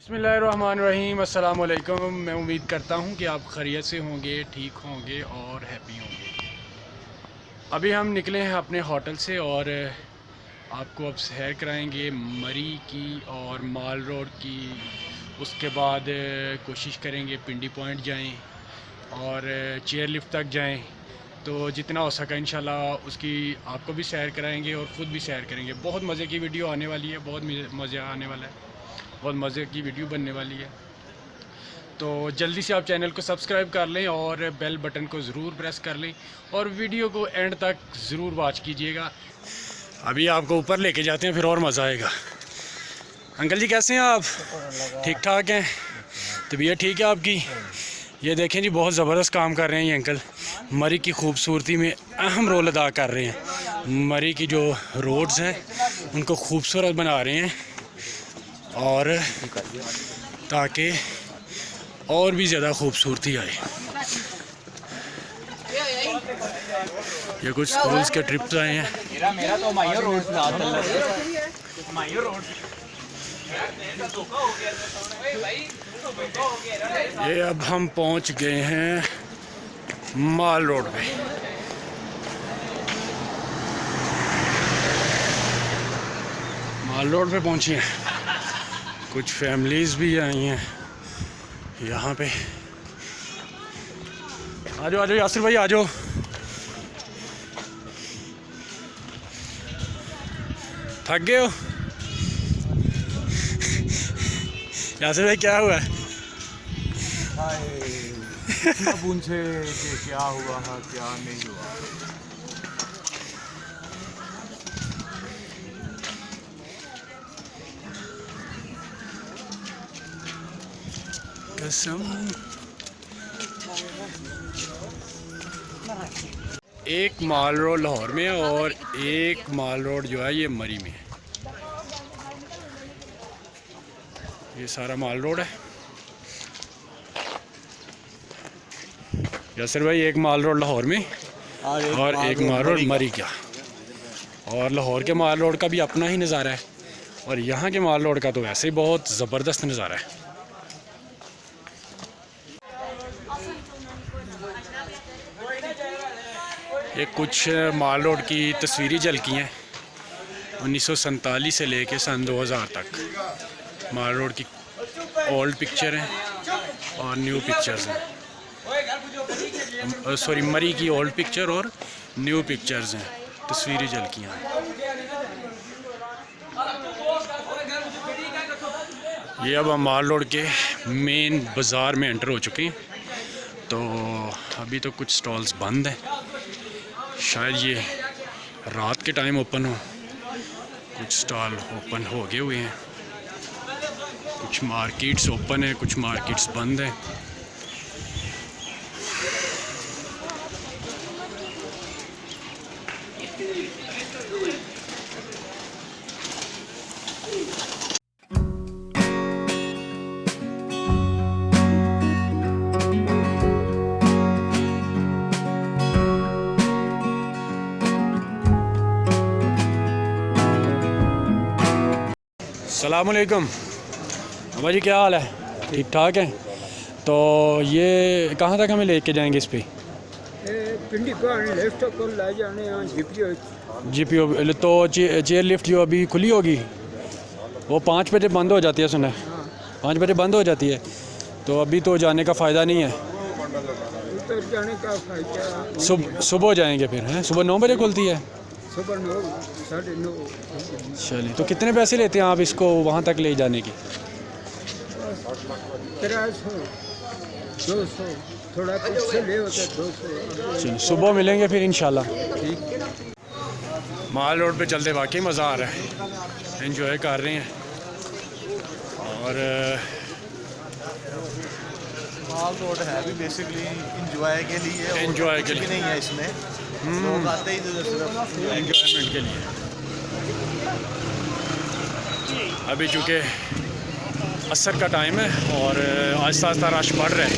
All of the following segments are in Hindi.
बिस्मिल्लाहिर्रहमानिर्रहीम, अस्सलाम वालेकुम। मैं उम्मीद करता हूँ कि आप खैरियत से होंगे, ठीक होंगे और हैप्पी होंगे। अभी हम निकले हैं अपने होटल से और आपको अब सैर कराएंगे मरी की और माल रोड की। उसके बाद कोशिश करेंगे पिंडी पॉइंट जाएं और चेयर लिफ्ट तक जाएं। तो जितना हो सका इंशाल्लाह उसकी आपको भी सैर कराएंगे और ख़ुद भी सैर करेंगे। बहुत मज़े की वीडियो आने वाली है, बहुत मज़ा आने वाला है, बहुत मज़े की वीडियो बनने वाली है। तो जल्दी से आप चैनल को सब्सक्राइब कर लें और बेल बटन को ज़रूर प्रेस कर लें और वीडियो को एंड तक ज़रूर वॉच कीजिएगा। अभी आपको ऊपर लेके जाते हैं, फिर और मज़ा आएगा। अंकल जी कैसे हैं आप? ठीक ठाक हैं? तबीयत ठीक है आपकी? ये देखें जी, बहुत ज़बरदस्त काम कर रहे हैं ये अंकल। मरी की खूबसूरती में अहम रोल अदा कर रहे हैं। मरी की जो रोड्स हैं उनको खूबसूरत बना रहे हैं और ताकि और भी ज़्यादा खूबसूरती आए। ये कुछ स्कूल्स के ट्रिप्स आए हैं। ये अब हम पहुंच गए हैं माल रोड पे। माल रोड पे पहुंची हैं, कुछ फैमिलीज़ भी आई हैं यहाँ पे। आ जाओ यासिर भाई, आ जाओ। थक गए हो? यासिर भाई क्या हुआ? पूछे कि क्या हुआ है क्या नहीं हुआ। कसम। एक माल रोड लाहौर में है और एक माल रोड जो है ये मरी में है। ये सारा माल रोड है। यासिर भाई, एक माल रोड लाहौर में और एक माल रोड मरी का। और लाहौर के माल रोड का भी अपना ही नज़ारा है और यहाँ के माल रोड का तो वैसे ही बहुत ज़बरदस्त नज़ारा है। ये कुछ माल रोड की तस्वीरी झलकी हैं 1947 से लेके सन 2000 तक। माल रोड की ओल्ड पिक्चर हैं और न्यू पिक्चर्स हैं। सॉरी, मरी की ओल्ड पिक्चर और न्यू पिक्चर्स हैं, तस्वीरी झलकियाँ। ये अब हम माल रोड के मेन बाज़ार में एंटर हो चुके हैं। तो अभी तो कुछ स्टॉल्स बंद हैं, शायद ये रात के टाइम ओपन हो। कुछ स्टॉल ओपन हो गए हुए हैं, कुछ मार्केट्स ओपन है, कुछ मार्केट्स बंद हैं। अस्सलाम वालेकुम अब्बा जी, क्या हाल है? ठीक ठाक है। तो ये कहाँ तक हमें लेके जाएंगे इस पे? पिंडी पॉइंट लेफ्ट को ले जाने हैं जीपीओ। तो चेयर लिफ्ट जो अभी खुली होगी वो 5 बजे बंद हो जाती है, सुना है 5 बजे बंद हो जाती है। तो अभी तो जाने का फ़ायदा नहीं है। उतर जाने का फायदा सुबह जाएंगे फिर, हैं? सुबह 9 बजे खुलती है। सुबह 9 साढ़े 9। चलिए, तो कितने पैसे लेते हैं आप इसको वहाँ तक ले जाने की? 300 200 थोड़ा कुछ से ले होता है 200। चलिए, सुबह मिलेंगे फिर इंशाल्लाह। ठीक। माल रोड पे चलते वाकई मज़ा आ रहा है, एंजॉय कर रहे हैं। और माल रोड है भी बेसिकली इंजॉय के लिए, एंजॉय के लिए नहीं है इसमें। लोग आते ही तो सिर्फ एंजॉयमेंट के लिए। अभी चूँकि असर का टाइम है और आहिस्ता आहिस्ता रश बढ़ रहा है।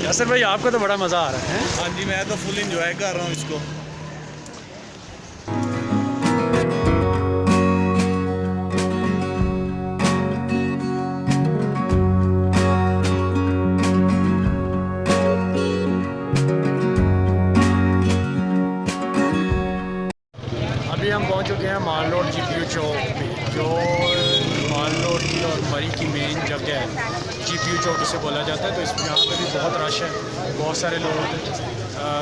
यासिर भाई, आपको तो बड़ा मज़ा आ रहा है? हाँ जी, मैं तो फुल इंजॉय कर रहा हूँ इसको। चौक पे, जो माल रोड की और मरी की मेन जगह है, GPU चौक इसे बोला जाता है। तो इस यहाँ पे भी बहुत रश है, बहुत सारे लोग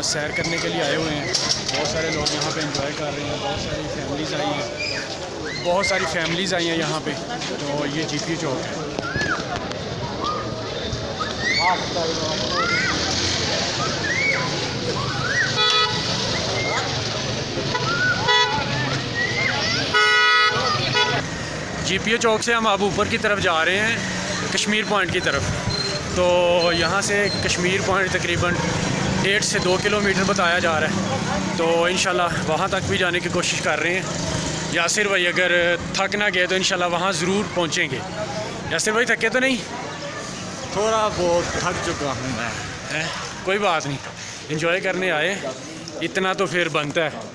सैर करने के लिए आए हुए हैं, बहुत सारे लोग यहाँ पे एंजॉय कर रहे हैं, बहुत सारी फैमिलीज़ आई हैं, बहुत सारी फैमिलीज़ आई हैं यहाँ पे। तो ये GPU चौक है। GPU चौक से हम अब ऊपर की तरफ जा रहे हैं, कश्मीर पॉइंट की तरफ। तो यहाँ से कश्मीर पॉइंट तकरीबन 1.5 से 2 किलोमीटर बताया जा रहा है। तो इंशाल्लाह वहाँ तक भी जाने की कोशिश कर रहे हैं। यासिर भाई अगर थक ना गए तो इंशाल्लाह वहाँ ज़रूर पहुँचेंगे। यासिर भाई थके तो नहीं? थोड़ा बहुत थक चुका हूँ मैं। कोई बात नहीं, एंजॉय करने आए, इतना तो फिर बनता है।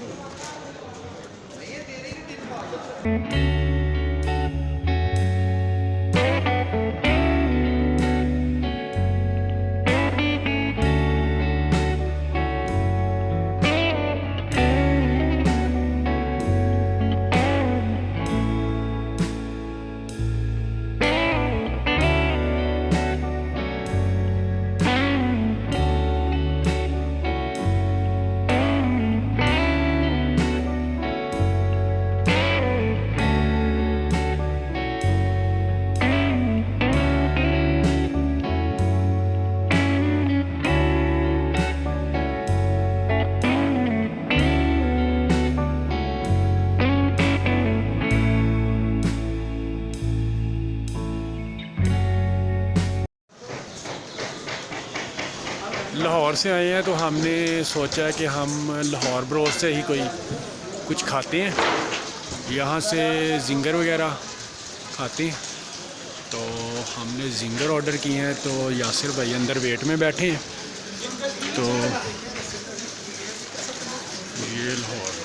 लाहौर से आए हैं तो हमने सोचा कि हम लाहौर ब्रोच से ही कोई कुछ खाते हैं, यहाँ से जिंगर वगैरह खाते हैं। तो हमने जिंगर ऑर्डर किए हैं। तो यासिर भाई अंदर वेट में बैठे हैं। तो ये लाहौर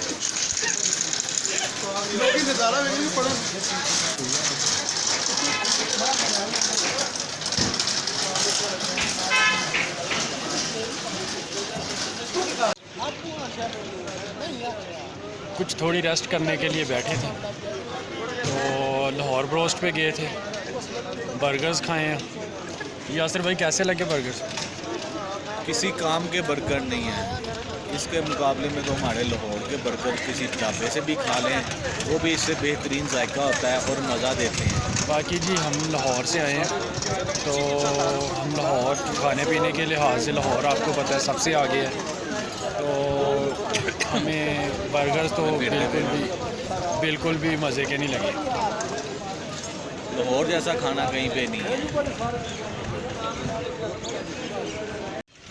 कुछ थोड़ी रेस्ट करने के लिए बैठे थे। तो लाहौर ब्रोस्ट पे गए थे, बर्गर्स खाए हैं। यासिर भाई कैसे लगे बर्गर्स? किसी काम के बर्गर नहीं है, इसके मुकाबले में तो हमारे लाहौर के बर्गर किसी ढाबे से भी खा लें वो भी इससे बेहतरीन जायका होता है और मज़ा देते हैं। बाकी जी हम लाहौर से आए हैं, तो हम लाहौर खाने पीने के लिहाज से लाहौर आपको पता है सबसे आगे है। तो हमें बर्गर्स तो बिल्कुल भी मज़े के नहीं लगे। लाहौर जैसा खाना कहीं पे नहीं है।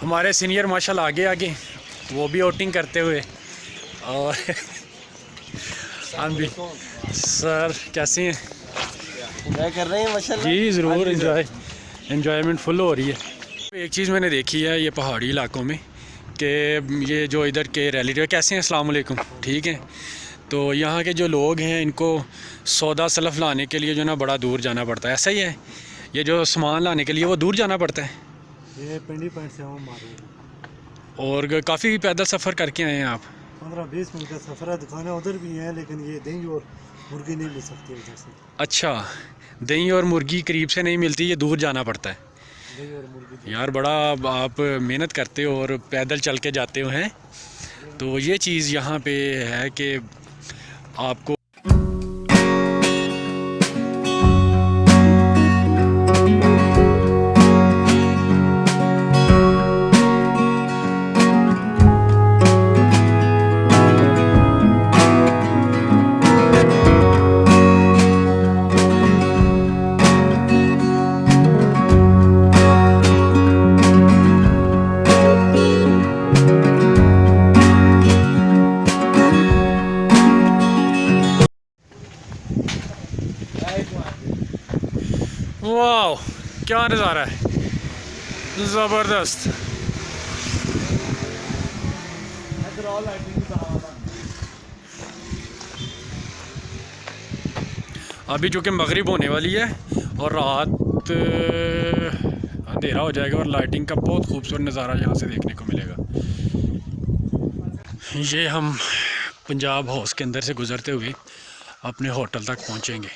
हमारे सीनियर माशाल्लाह आगे आगे वो भी आउटिंग करते हुए, और हम भी। सर कैसे हैं? एंजॉय कर रहे हैं माशाल्लाह। जी ज़रूर, एंजॉयमेंट फुल हो रही है। एक चीज़ मैंने देखी है ये पहाड़ी इलाकों में कि ये जो इधर के रिलेटिव कैसे हैं, अस्सलाम वालेकुम, ठीक है। तो यहाँ के जो लोग हैं इनको सौदा सलफ़ लाने के लिए जो ना बड़ा दूर जाना पड़ता है, ऐसा ही है? ये जो सामान लाने के लिए वो दूर जाना पड़ता है? ये पिंडी पॉइंट से हम मारे और काफ़ी पैदल सफ़र करके आए हैं आप? 15-20 मिनट का सफ़र है। दुकानें उधर भी हैं लेकिन ये दही और मुर्गी नहीं मिल सकती उधर से। अच्छा, दही और मुर्गी करीब से नहीं मिलती, ये दूर जाना पड़ता है। दही और मुर्गी यार बड़ा आप मेहनत करते हो और पैदल चल के जाते हो हैं। तो ये चीज़ यहाँ पे है कि आपको वाह क्या नज़ारा है, ज़बरदस्त। अभी चूँकि मगरिब होने वाली है और रात अंधेरा हो जाएगा और लाइटिंग का बहुत खूबसूरत नज़ारा यहाँ से देखने को मिलेगा। ये हम पंजाब हाउस के अंदर से गुज़रते हुए अपने होटल तक पहुंचेंगे।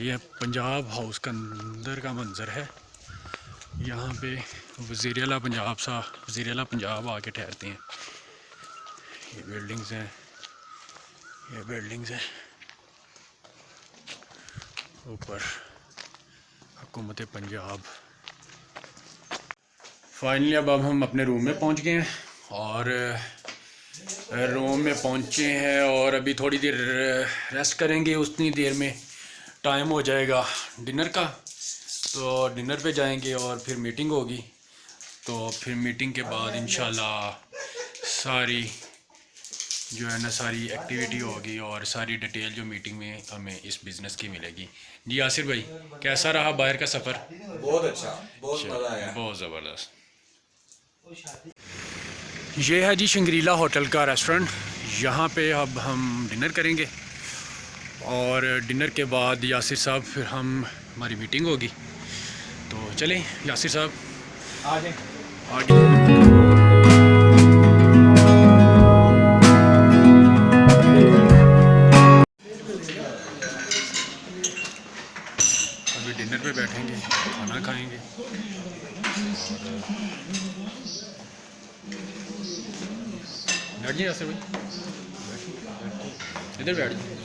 ये पंजाब हाउस का अंदर का मंज़र है। यहाँ पे वज़ीर आला पंजाब आके ठहरते हैं। ये बिल्डिंग्स हैं, ये बिल्डिंग्स हैं। ऊपर हुकूमत पंजाब। फाइनली अब हम अपने रूम में पहुंच गए हैं और रूम में पहुंचे हैं और अभी थोड़ी देर रेस्ट करेंगे। उतनी देर में टाइम हो जाएगा डिनर का, तो डिनर पे जाएंगे और फिर मीटिंग होगी। तो फिर मीटिंग के बाद इंशाल्लाह सारी जो है ना सारी एक्टिविटी होगी और सारी डिटेल जो मीटिंग में हमें इस बिज़नेस की मिलेगी। जी यासिर भाई, कैसा रहा बाहर का सफ़र? बहुत अच्छा, बहुत मज़ा आया, बहुत ज़बरदस्त। ये है जी शंग्रीला होटल का रेस्टोरेंट। यहाँ पे अब हम डिनर करेंगे और डिनर के बाद यासिर साहब फिर हमारी मीटिंग होगी। तो चलें यासिर साहब आगे। अभी डिनर पे बैठेंगे, खाना खाएंगे। बैठ जाइए यासिर भाई, इधर बैठ जाइए।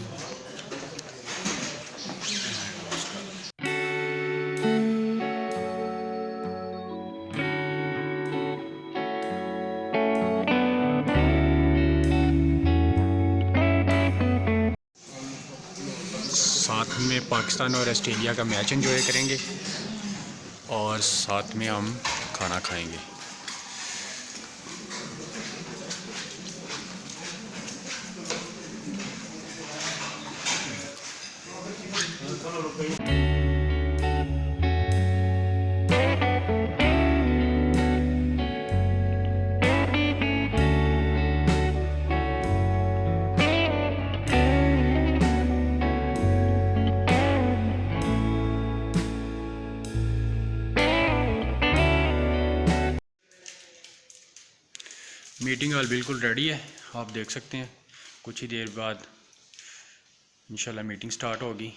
साथ में पाकिस्तान और ऑस्ट्रेलिया का मैच एंजॉय करेंगे और साथ में हम खाना खाएंगे। मीटिंग हॉल बिल्कुल रेडी है, आप देख सकते हैं। कुछ ही देर बाद इंशाल्लाह मीटिंग स्टार्ट होगी।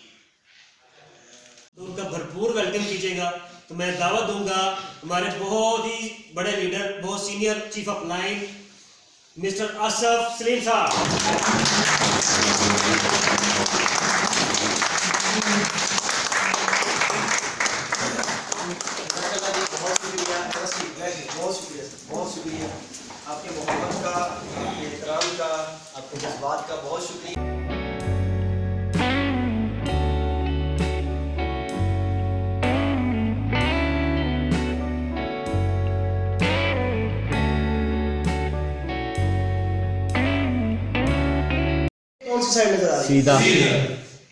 तो उनका भरपूर वेलकम कीजिएगा। तो मैं दावत दूंगा हमारे बहुत ही बड़े लीडर, बहुत senior chief of line mister Asaf Salim साहब। बहुत शुक्रिया आपके मोहब्बत का, आपके एहतराम का, आपके जज्बात का बहुत शुक्रिया। कौन सी साइड नजर आ रही है? सीधा।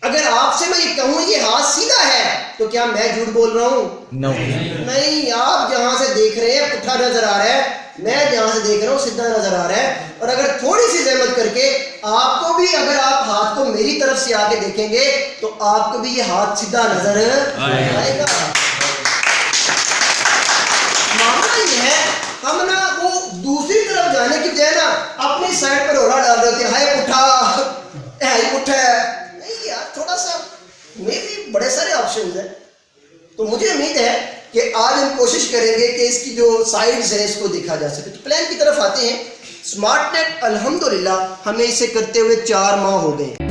अगर आपसे मैं ये कहूँ ये हाथ सीधा है तो क्या मैं झूठ बोल रहा हूँ? नहीं, आप जहाँ से देख रहे हैं पुट्ठा नजर आ रहा है, मैं जहाँ से देख रहा हूँ सीधा नजर आ रहा है। और अगर थोड़ी सी जहमत करके आपको भी, अगर आप हाथ को मेरी तरफ से आके देखेंगे तो आपको भी ये हाथ सीधा नजर आएगा। मामला ये है, हम ना वो दूसरी तरफ जाने की बजाय ना अपनी साइड पर ओला डाल रहे थे, हाय पुट्ठा है, पुट्ठा है। नहीं यार, थोड़ा सा में भी बड़े सारे ऑप्शंस हैं। तो मुझे उम्मीद है कि आज हम कोशिश करेंगे कि इसकी जो साइड्स है इसको देखा जा सके। तो प्लान की तरफ आते हैं। स्मार्ट नेट अल्हम्दुलिल्लाह हमें इसे करते हुए 4 माह हो गए।